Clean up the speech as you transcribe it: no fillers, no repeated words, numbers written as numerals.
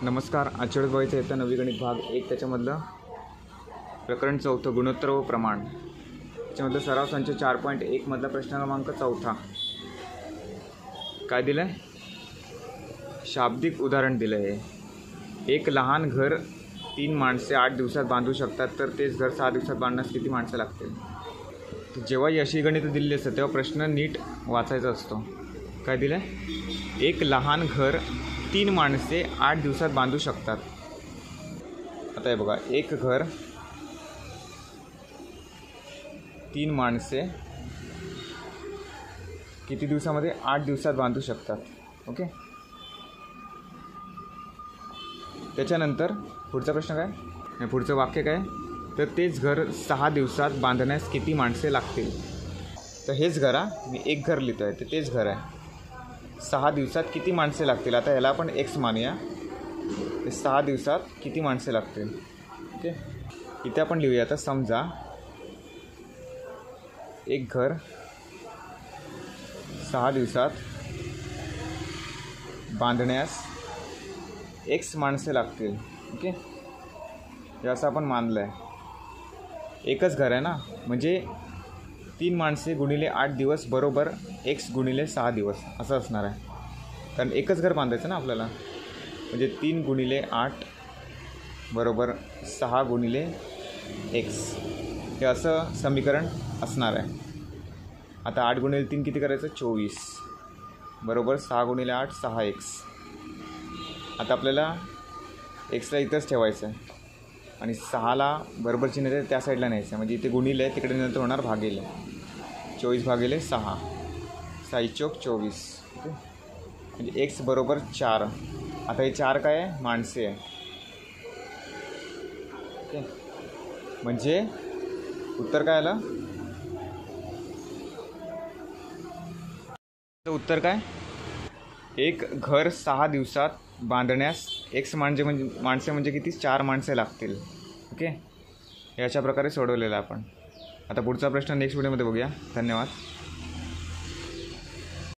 नमस्कार. आजच्या व्हायचं येतं नवी गणित भाग 1 त्याच्यामधलं प्रकरण 4 गुणोत्तर व प्रमाण. त्याच्यामधलं सराव संच 4.1 मधला प्रश्न क्रमांक 4. काय दिलं आहे? शाब्दिक उदाहरण दिलं आहे. एक लहान घर 3 माणसे 8 दिवसात बांधू शकतात, तर तेच घर 6 दिवसात बांधण्यास किती माणसं लागतील? जेव्हा अशी गणितं दिलेली असतात तेव्हा प्रश्न नीट वाचायचा असतो. काय दिलं आहे? एक लहान घर 3 माणसे 8 दिवसात बांधू शकतात. आता हे बघा, एक घर 3 माणसे किती दिवसामध्ये? 8 दिवसात बांधू शकतात. ओके. त्याच्यानंतर पुढचा प्रश्न काय? पुढचं वाक्य काय? तर तेच घर 6 दिवसात बांधण्यास किती माणसे लागतील? तर हेच घर, मी एक घर लिहितो आहे, तर तेच घर आहे. 6 दिवसात किती माणसे लागतील? आता याला आपण x मानूया. ते 6 दिवसात किती माणसे लागतील? ओके. इथे आपण लिहूया. आता समजा एक घर 6 दिवसात बांधण्यास x माणसे लागतील. ओके. हे असं आपण मानलं आहे. एकच घर आहे ना, म्हणजे 3 माणसे गुणिले 8 दिवस बरोबर x गुणिले 6 दिवस असं असणार आहे. कारण एकच घर बांधायचं ना आपल्याला, म्हणजे 3 गुणिले 8 बरोबर 6 गुणिले x, हे असं समीकरण असणार आहे. आता 8 गुणिले 3 किती करायचं? 24 बरोबर 6 गुणिले 8 6x. आता आपल्याला xला इथंच ठेवायचं आहे आणि 6ला बरोबर चिन्ह त्या साईडला न्यायचं, म्हणजे इथे गुणिले तिकडे नंतर होणार भागिले. 24 भागिले 6, 6 चौक 24. ओके. म्हणजे x बरोबर 4. आता हे 4 काय आहे? माणसे आहे. ओके. म्हणजे उत्तर काय आलं? उत्तर काय? एक घर 6 दिवसात बांधण्यास x माणसे म्हणजे किती? 4 माणसे लागतील. ओके. हे अशा प्रकारे सोडवलेलं आपण. आता पुढचा प्रश्न नेक्स्ट व्हिडिओमध्ये बघूया. धन्यवाद.